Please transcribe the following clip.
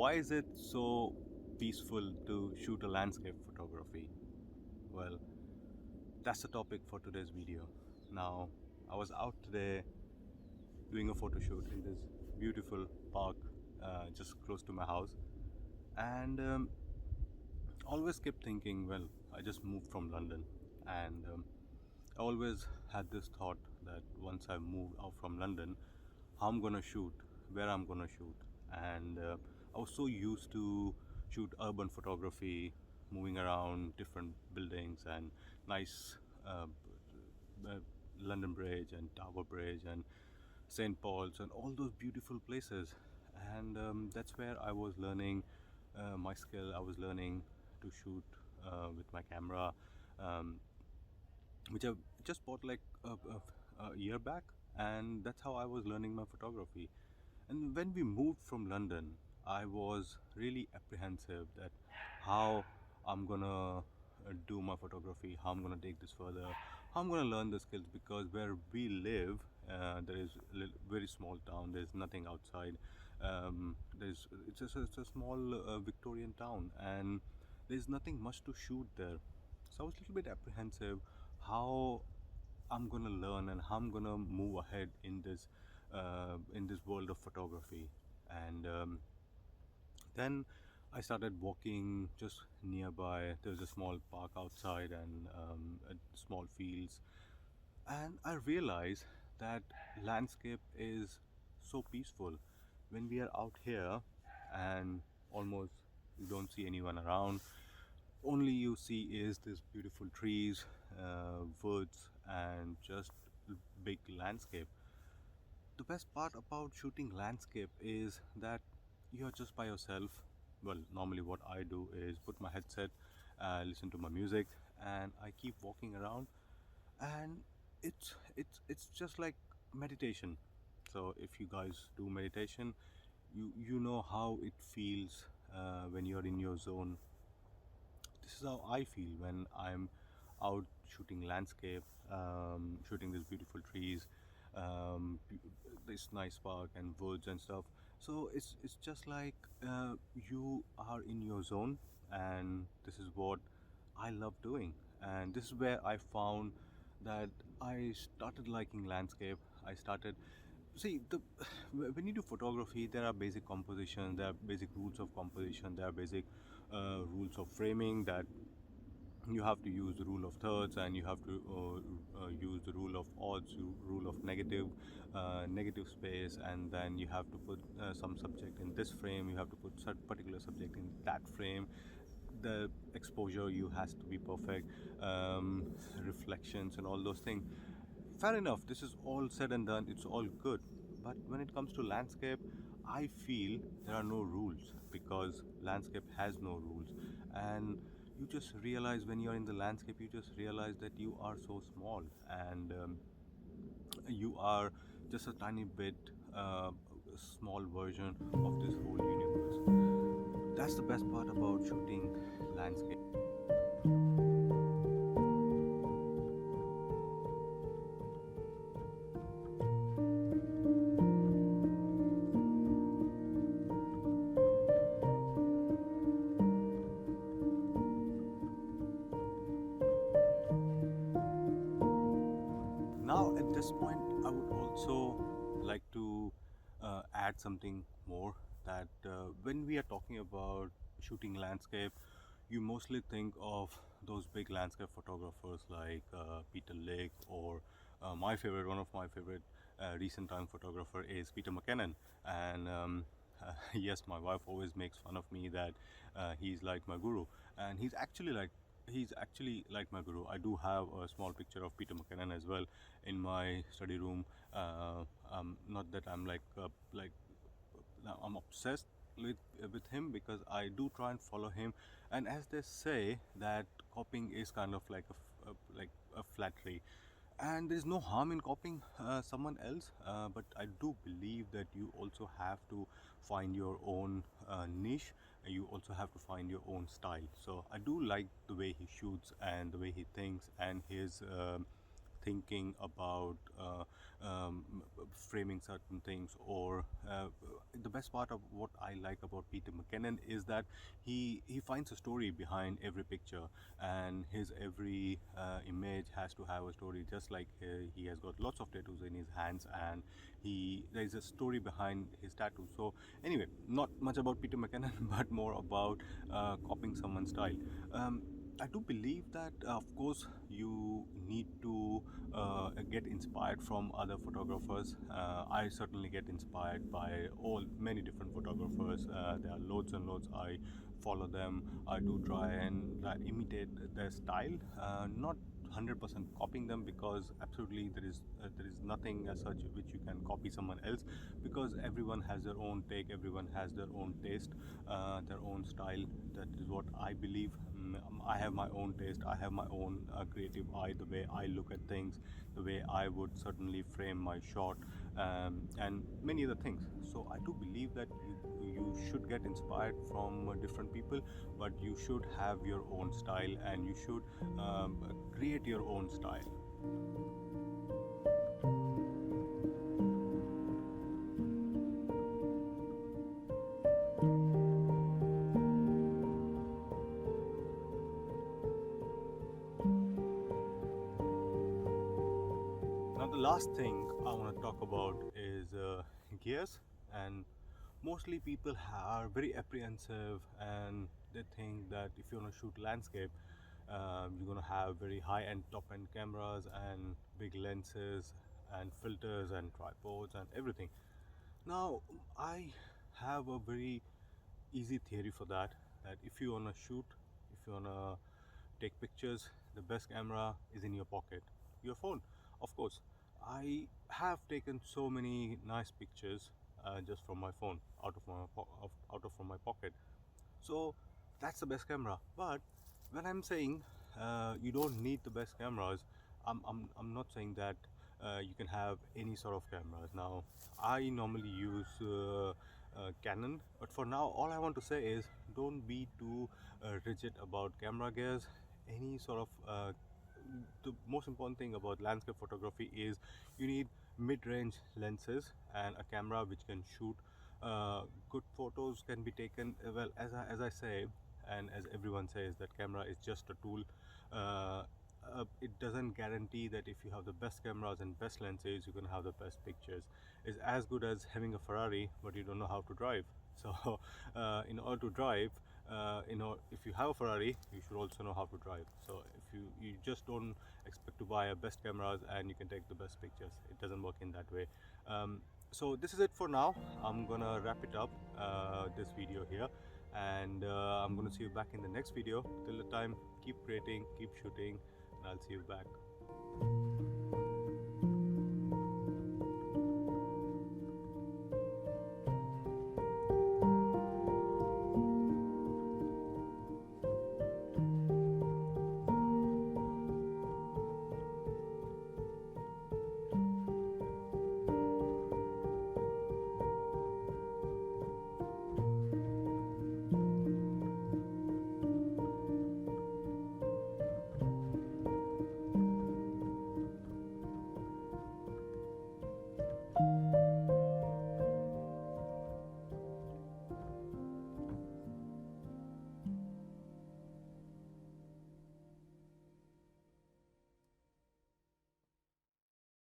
Why is it so peaceful to shoot a landscape photography? Well, that's the topic for today's video. Now, I was out today doing a photo shoot in this beautiful park just close to my house, and always kept thinking, well, I just moved from London, and I always had this thought that once I moved out from London, how I'm gonna shoot, where I'm gonna shoot, and I was so used to shoot urban photography, moving around different buildings and nice uh, London Bridge and Tower Bridge and St. Paul's and all those beautiful places, and that's where I was learning my skill. I was learning to shoot with my camera. Um, which I just bought like a year back, and that's how I was learning my photography. And when we moved from London, I was really apprehensive that how I'm gonna do my photography, how I'm gonna take this further, how I'm gonna learn the skills, because where we live, there is a very small town. There's nothing outside. It's a small Victorian town, and there's nothing much to shoot there. So I was a little bit apprehensive how I'm gonna learn and how I'm gonna move ahead in this world of photography. And then I started walking just nearby. There's a small park outside and small fields, and I realized that landscape is so peaceful when we are out here, and almost you don't see anyone around. Only you see is this beautiful trees, woods, and just big landscape. The best part about shooting landscape is that you're just by yourself. Well, normally what I do is put my headset, listen to my music, and I keep walking around, and it's just like meditation. So if you guys do meditation, you know how it feels when you're in your zone. This is how I feel when I'm out shooting landscape, shooting these beautiful trees, bu- this nice park and woods and stuff. So it's just like you are in your zone, and this is what I love doing. And this is where I found that I started liking landscape. I started see the when you do photography, there are basic composition, there are basic rules of composition, there are basic rules of framing, that you have to use the rule of thirds, and you have to use the rule of odds, rule of negative space, and then you have to put some subject in this frame, you have to put particular subject in that frame, the exposure you has to be perfect, reflections and all those things. Fair enough, this is all said and done, it's all good, but when it comes to landscape, I feel there are no rules, because landscape has no rules. And you just realize when you're in the landscape, you just realize that you are so small, and you are just a tiny bit small version of this whole universe. That's the best part about shooting landscape. Now, at this point, I would also like to add something more, that when we are talking about shooting landscape, you mostly think of those big landscape photographers like Peter Lake, or one of my favorite recent time photographer is Peter McKinnon. And yes, my wife always makes fun of me that he's like my guru, and he's actually like my guru. I do have a small picture of Peter McKinnon as well in my study room. Not that I'm obsessed with him, because I do try and follow him. And as they say, that copying is kind of like like a flattery, and there is no harm in copying someone else. But I do believe that you also have to find your own niche. You also have to find your own style. So I do like the way he shoots and the way he thinks and his thinking about framing certain things, or the best part of what I like about Peter McKinnon is that he finds a story behind every picture, and his every image has to have a story. Just like he has got lots of tattoos in his hands, and there is a story behind his tattoo. So anyway, not much about Peter McKinnon, but more about copying someone's style. um, I do believe that, of course, you need to get inspired from other photographers. I certainly get inspired by many different photographers. There are loads and loads. I follow them. I do try and imitate their style, not 100% copying them, because absolutely there is nothing as such which you can copy someone else, because everyone has their own take, everyone has their own taste, their own style. That is what I believe. I have my own taste, I have my own creative eye, the way I look at things, the way I would certainly frame my shot, and many other things. So I do believe that you should get inspired from different people, but you should have your own style, and you should create your own style. Now, the last thing I want to talk about is gears, and mostly people are very apprehensive, and they think that if you want to shoot landscape, you're going to have very high-end top-end cameras and big lenses and filters and tripods and everything. Now, I have a very easy theory for that. That if you want to shoot, if you want to take pictures, the best camera is in your pocket, your phone, of course. I have taken so many nice pictures just from my phone, out of from my pocket. So that's the best camera. But when I'm saying you don't need the best cameras, I'm not saying that you can have any sort of cameras. Now, I normally use Canon, but for now, all I want to say is don't be too rigid about camera gears. Any sort of the most important thing about landscape photography is you need mid-range lenses and a camera which can shoot good photos, can be taken well. As I say, and as everyone says, that camera is just a tool. It doesn't guarantee that if you have the best cameras and best lenses, you're going to have the best pictures. It's as good as having a Ferrari but you don't know how to drive. So in order to drive, if you have a Ferrari, you should also know how to drive. So if you just don't expect to buy a best cameras and you can take the best pictures, it doesn't work in that way. So this is it for now. I'm gonna wrap it up, this video here, and I'm gonna see you back in the next video. Till the time, keep creating, keep shooting, and I'll see you back.